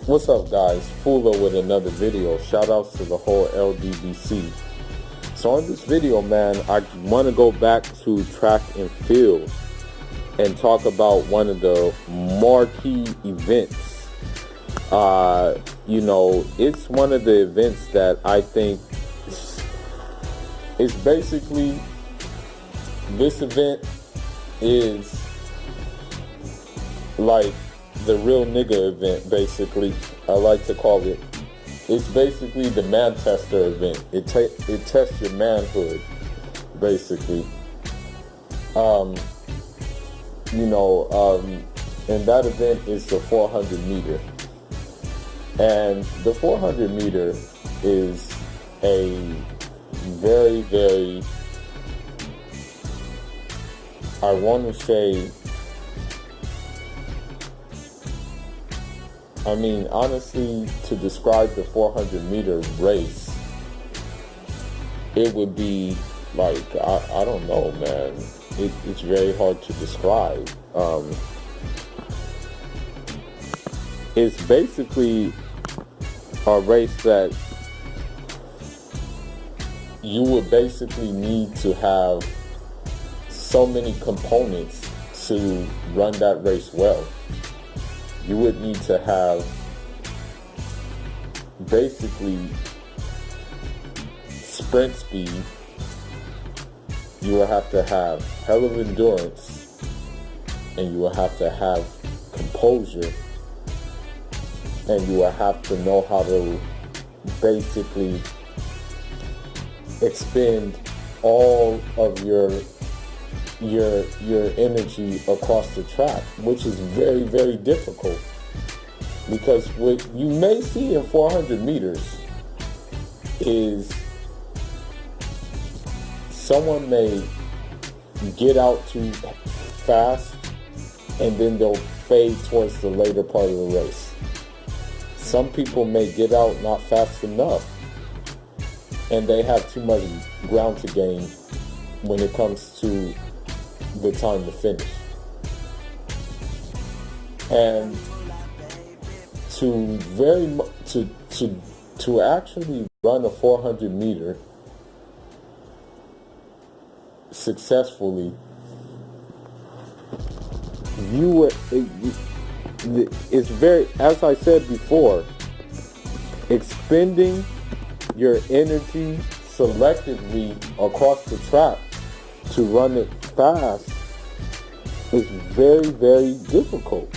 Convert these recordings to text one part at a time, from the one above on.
What's up, guys? Fula with another video. Shout outs to the whole LDBC. So on this video, man, I want to go back to track and field and talk about one of the marquee events. It's one of the events that I think is basically, this event is like the real nigga event, basically. I like to call it. It's basically the man tester event. It tests your manhood, basically. And that event is the 400 meter. And the 400 meter is a very, very, I want to say, honestly, to describe the 400 meter race, it would be like, I don't know, man. It's very hard to describe. It's basically a race that you would basically need to have so many components to run that race well. You would need to have basically sprint speed. You will have to have hell of endurance, and you will have to have composure, and you will have to know how to basically expend all of your energy across the track, which is very, very difficult, because what you may see in 400 meters is someone may get out too fast and then they'll fade towards the later part of the race. Some people may get out not fast enough and they have too much ground to gain when it comes to the time to finish. And to actually run a 400 meter successfully, it's very, as I said before, expending your energy selectively across the track to run it fast is very, very difficult.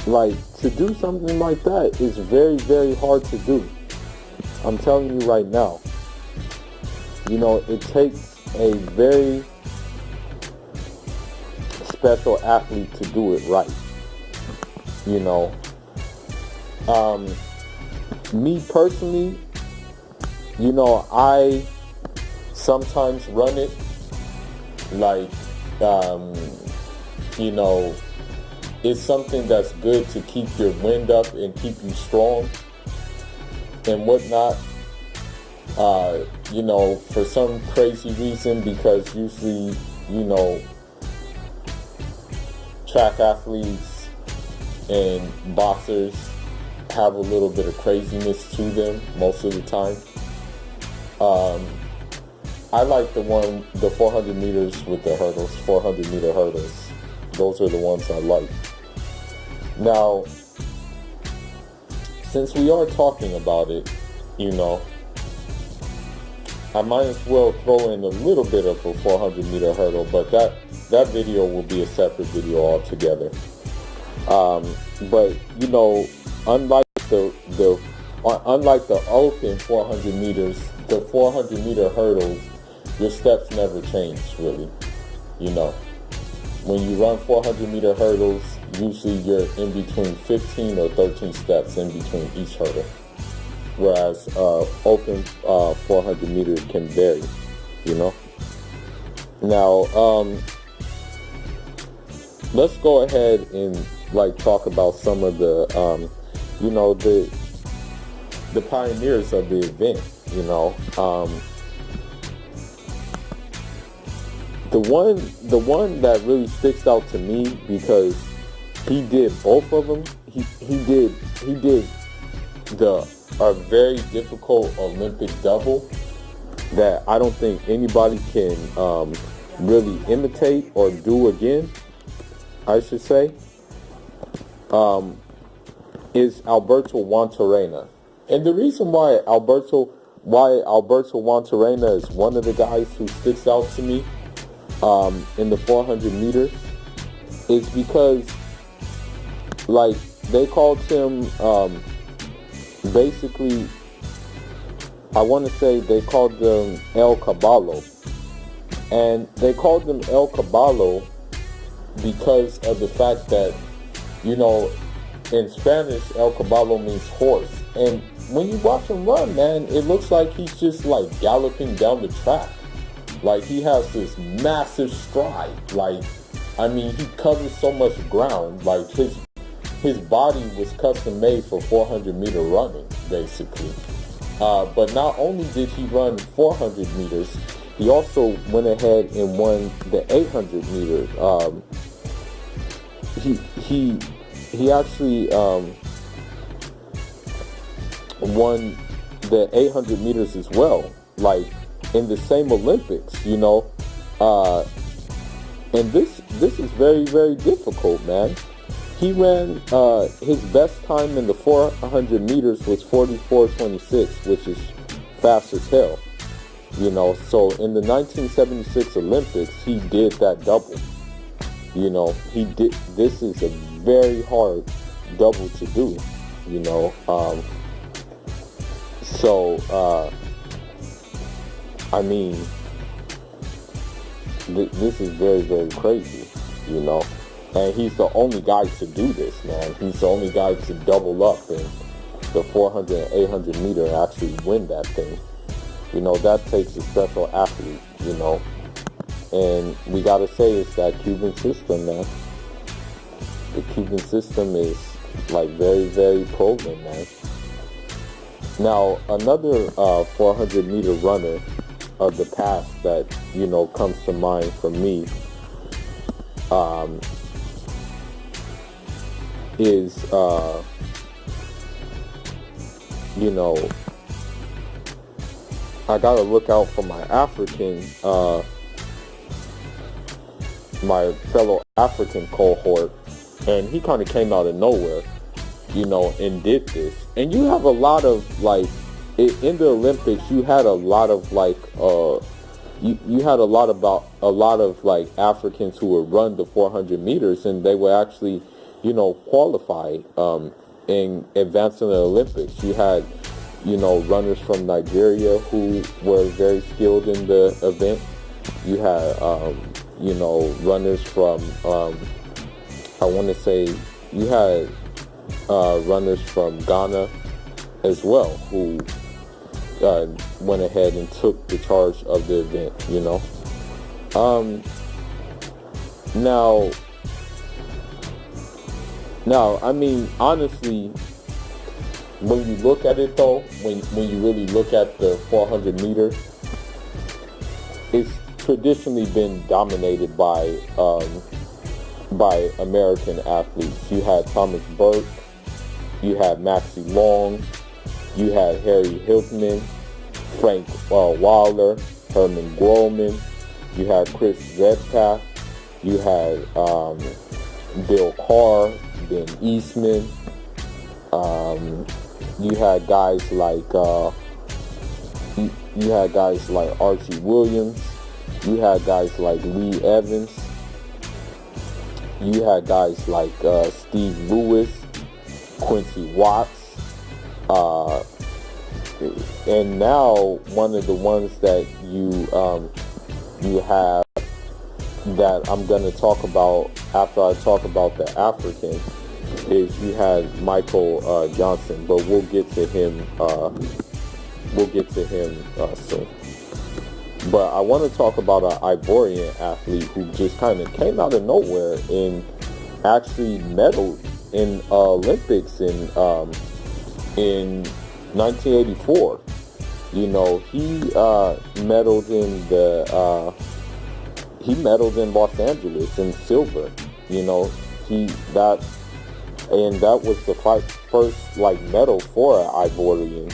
Like, to do something like that is very, very hard to do. I'm telling you right now. It takes a very special athlete to do it right. Me personally, I sometimes run it like, it's something that's good to keep your wind up and keep you strong and whatnot. For some crazy reason, because usually, track athletes and boxers have a little bit of craziness to them most of the time. I like the 400 meters with the hurdles, 400 meter hurdles. Those are the ones I like. Now, since we are talking about it, I might as well throw in a little bit of a 400 meter hurdle, but that video will be a separate video altogether. But unlike the open 400 meters, the 400 meter hurdles, your steps never change, really. When you run 400 meter hurdles, usually you're in between 15 or 13 steps in between each hurdle. Whereas open 400 meters can vary, Now, let's go ahead and talk about some of the, the pioneers of the event, The one that really sticks out to me, because he did both of them. he did the a very difficult Olympic double that I don't think anybody can really imitate or do again, I should say, is Alberto Wantarena. And the reason why Alberto Wantarena is one of the guys who sticks out to me in the 400 meters is because, like, they called him basically, I want to say they called him El Caballo. And they called him El Caballo because of the fact that, you know, in Spanish, El Caballo means horse. And when you watch him run, man, it looks like he's just like galloping down the track. Like, he has this massive stride. Like, I mean, he covers so much ground. Like, his body was custom made for 400 meter running, basically. But not only did he run 400 meters, he also went ahead and won the 800 meters. He actually won the 800 meters as well, like in the same Olympics, you know. And this is very, very difficult, man. He ran his best time in the 400 meters was 44:26, which is fast as hell. You know, so in the 1976 Olympics, he did that double. You know, he did. This is a very hard double to do. You know, I mean, this is very, very crazy. You know, and he's the only guy to do this, man. He's the only guy to double up in the 400 and 800 meter and actually win that thing. You know, that takes a special athlete, you know. And we gotta say it's that Cuban system, man. The Cuban system is like very, very proven, man. Now, another 400 meter runner of the past that, you know, comes to mind for me is, you know, I gotta look out for my my fellow African cohort, and he kind of came out of nowhere, you know, and did this. And you have a lot of, like, in the Olympics, you had a lot of, like, you had a lot of like Africans who would run the 400 meters, and they would actually, you know, qualify and advance in the Olympics. You had, you know, runners from Nigeria who were very skilled in the event. You had, you know, runners from, I want to say, you had runners from Ghana as well who went ahead and took the charge of the event, you know. Now, I mean, honestly, when you look at it though, when you really look at the 400 meters, it's traditionally been dominated by American athletes. You had Thomas Burke, you had Maxie Long, you had Harry Hiltman, Frank Waller, Herman Grohlman, you had Chris Redpath, you had Bill Carr, Ben Eastman, you had guys like Archie Williams, you had guys like Lee Evans, you had guys like Steve Lewis, Quincy Watts, and now one of the ones that you have that I'm going to talk about after I talk about the African is you had Michael Johnson, but we'll get to him soon. But I want to talk about an Ivorian athlete who just kind of came out of nowhere and actually medaled in Olympics in 1984. You know, he medaled in Los Angeles in silver. You know, and that was the first like medal for an Ivorian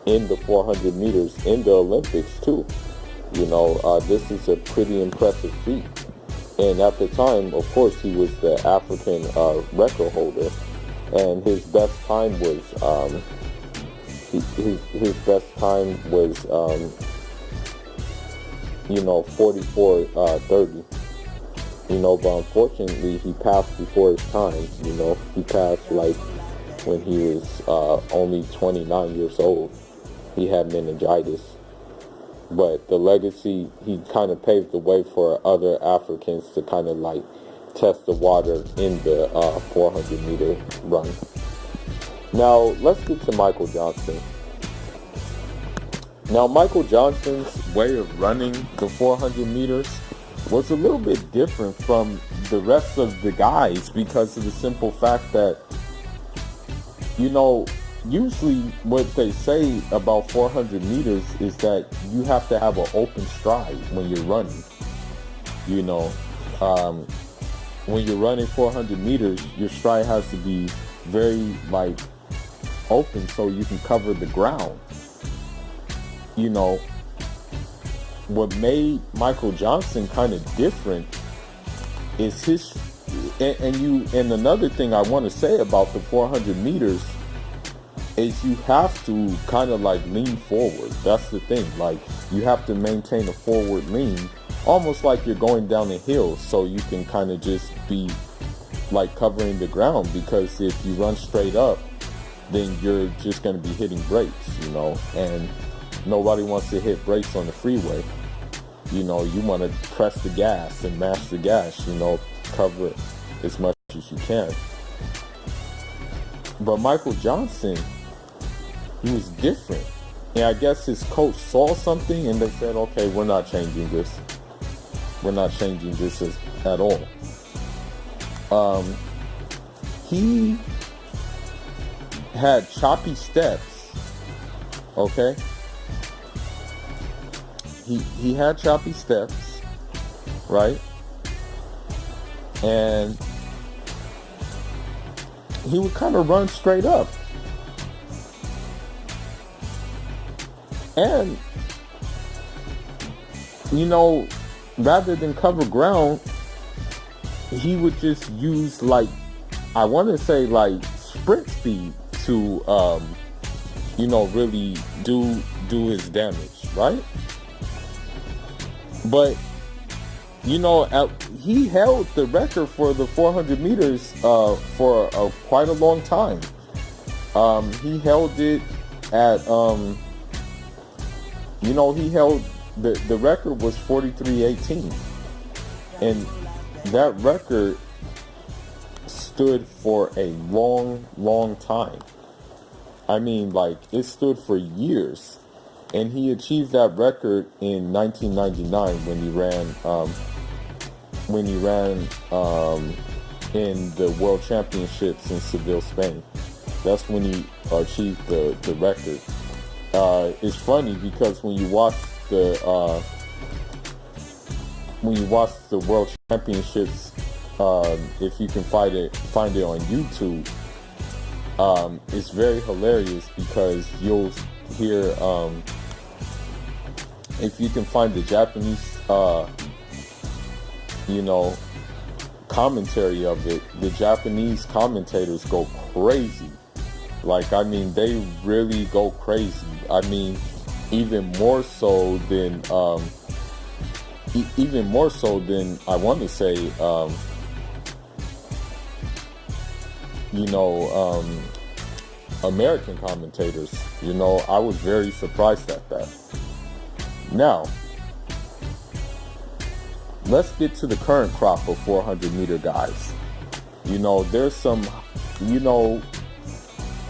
in the 400 meters in the Olympics too. This is a pretty impressive feat. And at the time, of course, he was the African record holder, and his best time was 44:30. But unfortunately, he passed before his time. He passed like when he was only 29 years old. He had meningitis. But the legacy, he kind of paved the way for other Africans to kind of like test the water in the 400 meter run. Now, let's get to Michael Johnson. Now, Michael Johnson's way of running the 400 meters was a little bit different from the rest of the guys because of the simple fact that, usually what they say about 400 meters is that you have to have an open stride when you're running. When you're running 400 meters, your stride has to be very like open so you can cover the ground. What made Michael Johnson kind of different is his, and another thing I want to say about the 400 meters is you have to kind of like lean forward. That's the thing. Like, you have to maintain a forward lean, almost like you're going down a hill, so you can kind of just be like covering the ground, because if you run straight up, then you're just going to be hitting brakes, and nobody wants to hit brakes on the freeway. You want to press the gas and mash the gas, cover it as much as you can. But Michael Johnson, he was different. And I guess his coach saw something and they said, okay, we're not changing this. We're not changing this at all. He had choppy steps. Okay? He had choppy steps, right? And he would kind of run straight up. And, rather than cover ground, he would just use like, I want to say like sprint speed to, really do his damage, right? But, he held the record for the 400 meters for quite a long time. He held it at, he held, the record was 43:18. And that record stood for a long, long time. I mean, like, it stood for years. And he achieved that record in 1999 when he ran in the World Championships in Seville, Spain. That's when he achieved the record. It's funny because when you watch the World Championships, if you can find it on YouTube, it's very hilarious because you'll hear, if you can find the Japanese, commentary of it, the Japanese commentators go crazy. Like, I mean, they really go crazy. I mean, even more so than I want to say, American commentators. I was very surprised at that. Now, let's get to the current crop of 400 meter guys. There's some,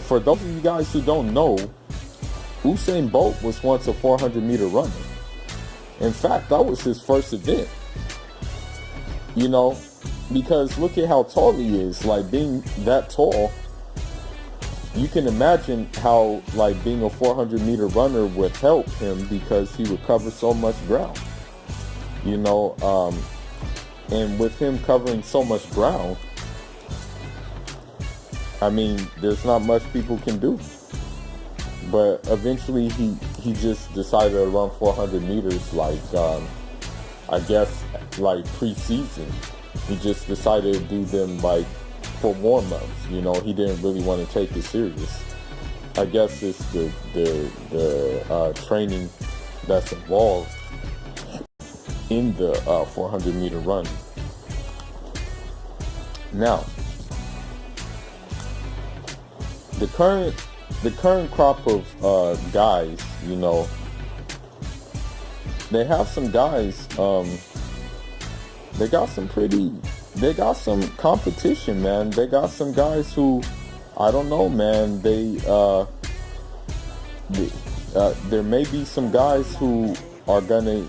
for those of you guys who don't know, Usain Bolt was once a 400 meter runner. In fact, that was his first event. Because look at how tall he is. Like, being that tall, you can imagine how, like, being a 400 meter runner would help him because he would cover so much ground. And with him covering so much ground, I mean, there's not much people can do. But eventually he just decided to run 400 meters like, I guess, like preseason. He just decided to do them like for warm-ups. You know, he didn't really want to take it serious. I guess it's the training that's involved in the 400 meter run. Now, the current crop of guys, you know, they have some guys. They got some competition, man. They got some guys who, I don't know, man. There may be some guys who are gonna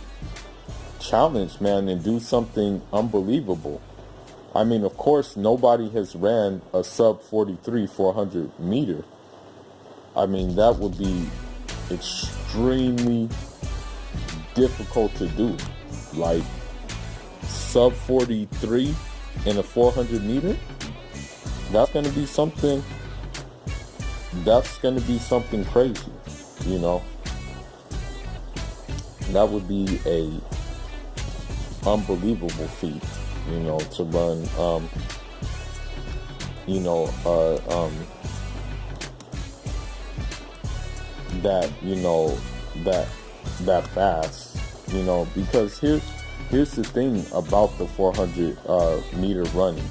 challenge, man, and do something unbelievable. I mean, of course, nobody has ran a sub 43 400 meter. I mean, that would be extremely difficult to do. Like, sub 43 in a 400 meter? That's going to be something crazy, you know? That would be a unbelievable feat, you know, to run, that, you know, that fast, you know, because here's the thing about the 400 meter running.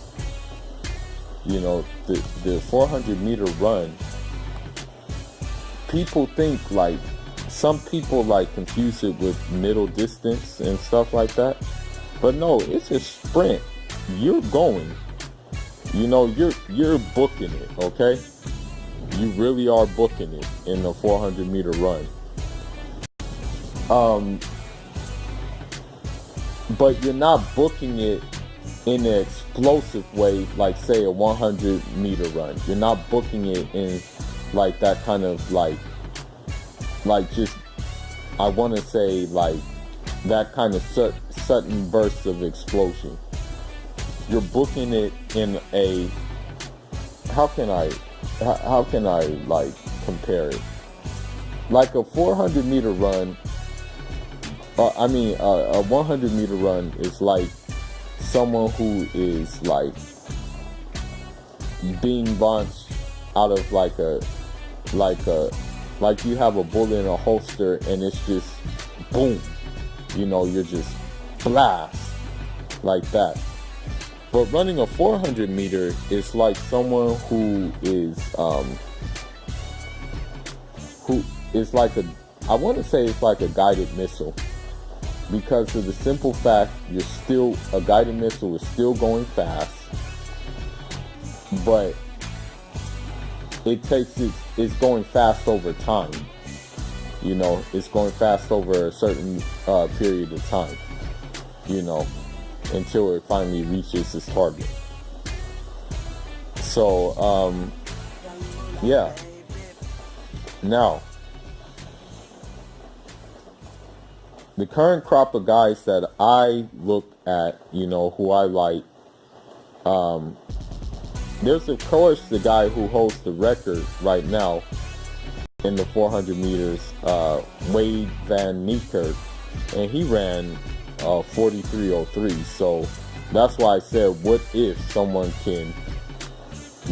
You know, the 400 meter run, people think, like, some people like confuse it with middle distance and stuff like that, but no, it's a sprint. You're going, you know, you're booking it, okay? You really are booking it in a 400 meter run. But you're not booking it in an explosive way, like, say, a 100 meter run. You're not booking it in like that kind of like just, I want to say, like that kind of sudden burst of explosion. You're booking it in a, how can I like compare it? Like a 400 meter run, a 100 meter run is like someone who is like being launched out of like you have a bullet in a holster and it's just boom, you know, you're just blast like that. But running a 400 meter is like someone who is like I want to say it's like a guided missile, because of the simple fact a guided missile is still going fast, but it's going fast over time. You know, it's going fast over a certain period of time, you know, until it finally reaches its target. So, yeah. Now, the current crop of guys that I look at, you know, who I like, there's of course the guy who holds the record right now in the 400 meters, Wade Van Niekerk, and he ran 43:03. So that's why I said, what if someone can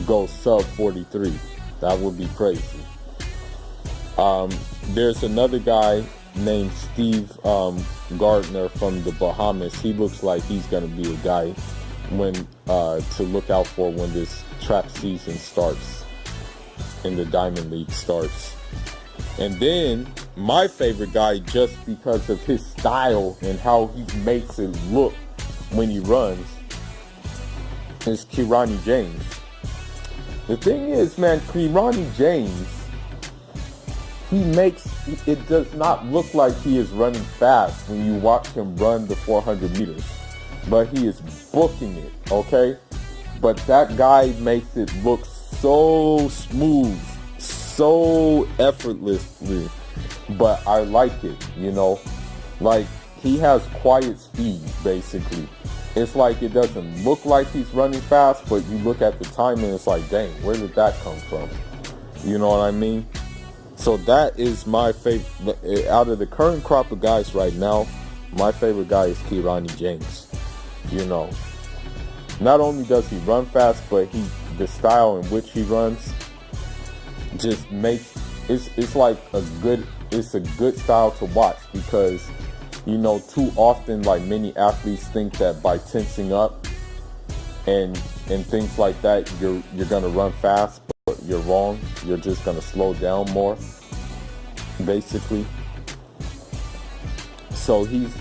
go sub 43? That would be crazy. There's another guy named Steve Gardner from the Bahamas. He looks like he's going to be a guy to look out for when this track season starts and the Diamond League starts. And then my favorite guy, just because of his style and how he makes it look when he runs, is Kirani James. The thing is, man, Kirani James, it does not look like he is running fast when you watch him run the 400 meters, but he is booking it, okay? But that guy makes it look so smooth, so effortlessly, but I like it, you know? Like, he has quiet speed, basically. it's like it doesn't look like he's running fast, but you look at the time and it's like, dang, where did that come from? You know what I mean? So that is my favorite. Out of the current crop of guys right now, my favorite guy is Kirani James. You know, not only does he run fast, but the style in which he runs just makes it's like a good style to watch, because you know, too often, like, many athletes think that by tensing up and things like that, you're gonna run fast, but you're wrong. You're just gonna slow down more, basically. So he's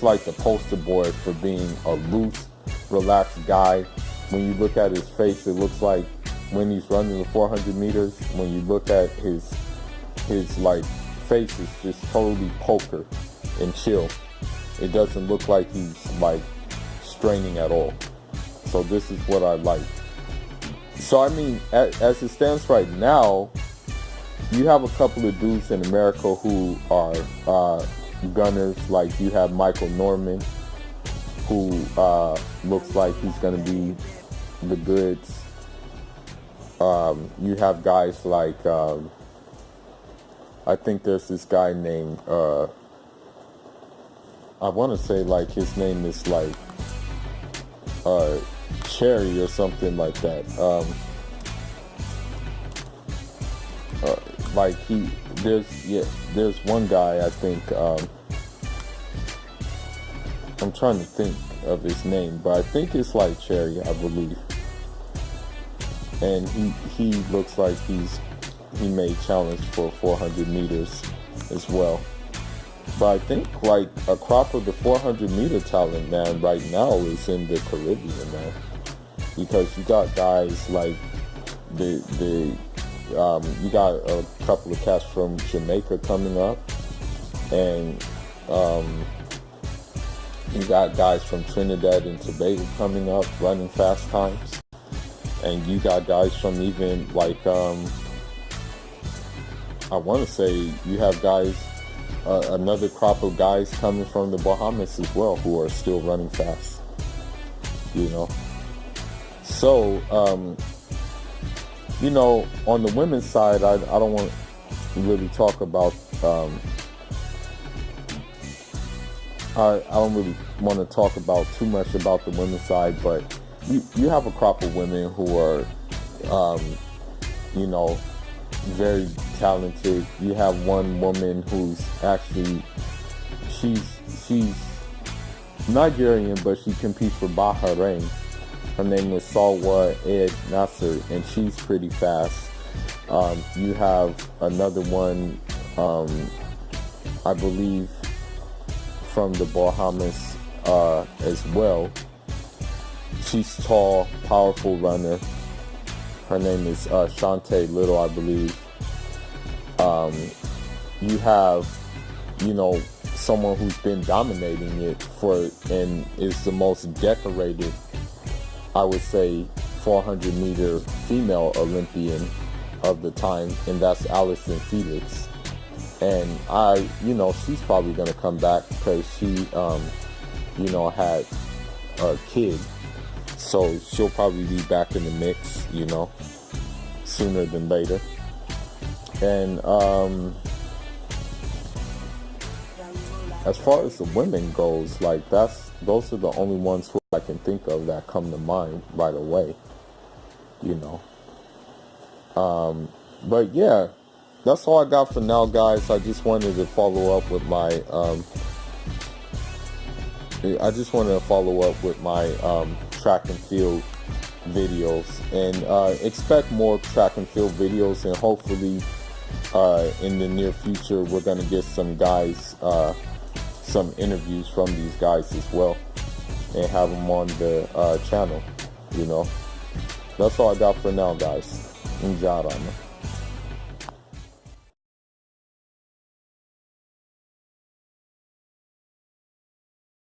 like the poster boy for being a loose, relaxed guy. When you look at his face, it looks like when he's running the 400 meters, when you look at his like face, is just totally poker and chill. It doesn't look like he's like straining at all. So this is what I like. So I mean, as it stands right now, you have a couple of dudes in America who are gunners. Like, you have Michael Norman, who looks like he's going to be the goods. You have guys like, I think there's this guy named, I want to say, like, his name is like Cherry or something like that. Like, there's one guy, I think, I'm trying to think of his name, but I think it's like Cherry, I believe. And he looks like he may challenge for 400 meters as well. But I think, like, a crop of the 400 meter talent, man, right now is in the Caribbean, man. Because you got guys like you got a couple of cats from Jamaica coming up, and you got guys from Trinidad and Tobago coming up running fast times, and you got guys from even like I want to say you have guys, another crop of guys coming from the Bahamas as well, who are still running fast, you know. So you know, on the women's side, I don't want to really talk about I don't really want to talk about too much about the women's side, but you have a crop of women who are you know, very talented. You have one woman who's actually, she's Nigerian, but she competes for Bahrain. Her name is Salwa Ed Nasser, and she's pretty fast. You have another one, I believe, from the Bahamas as well. She's tall, powerful runner. Her name is Shantae Little, I believe. You have, you know, someone who's been dominating it and is the most decorated, I would say, 400 meter female Olympian of the time, and that's Allyson Felix. And you know, she's probably going to come back because she, you know, had a kid. So she'll probably be back in the mix, you know, sooner than later. And as far as the women goes, like, those are the only ones who I can think of that come to mind right away, you know. But yeah, that's all I got for now, guys. I just wanted to follow up with my track and field videos, and expect more track and field videos, and hopefully in the near future we're going to get some guys, some interviews from these guys as well, and have them on the channel, you know. That's all I got for now, guys. Njara.